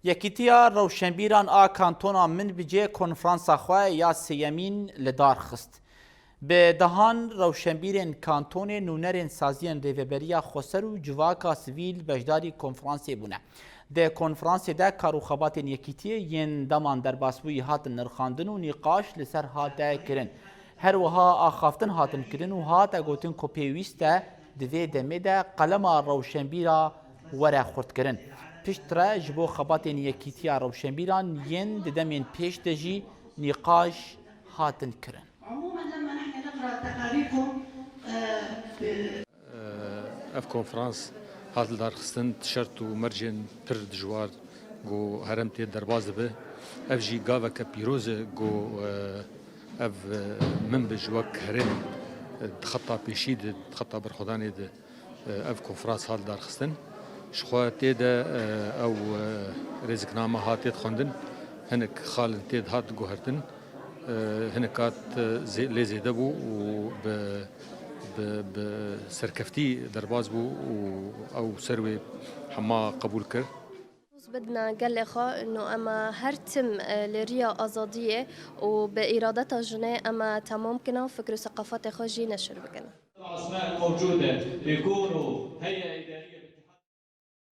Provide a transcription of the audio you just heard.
یەکیتیا ڕەوشەنبیران ئا کانتۆنا من بجێ کۆنفرانسا خواه یا سێیەمین لەدار خست. بە دەهان ڕەوشەنبیرên کانتۆنê نûnerên saziyên rêveberiya Xweser û civaka sivîl beşdarî konferansê bûne. Di konferansê de karûxebatên yekîtiyê yên deman derbasbûyî hatin nirxandin û nîqaş li ser hate kirin. Her wiha axaftin hatin kirin û hate gotin ku pêwîst e di vê demê de qelema rawşenbîra were xurtkirin. Piştre ji bo xebatên yekîtiya rawşenbîran yên di demên pêş de jî nîqaş hatin kirin. اف کنفرانس هات دار خستن تشرت و مرجن پر دجوار گو هرم تی درباز به اف جی گاوا ک پیروز گو اف من بجوک هرن خطا پیشید خطا برخدانی ده اف کنفرانس هات دار خستن شخوات ده او رزقنامه هات خوندن هنک خال تی هات گوهرتن هنکات لزیده بو و بسركفتي درباز بو او سروي حما قبول كر. بدنا قال لخا انه اما هرتم لريا ازاديه وبارادتها جنيه اما تمام كنا فكر ثقافات خا جي نشر بكنا. الاسماء الموجوده بيكونوا هي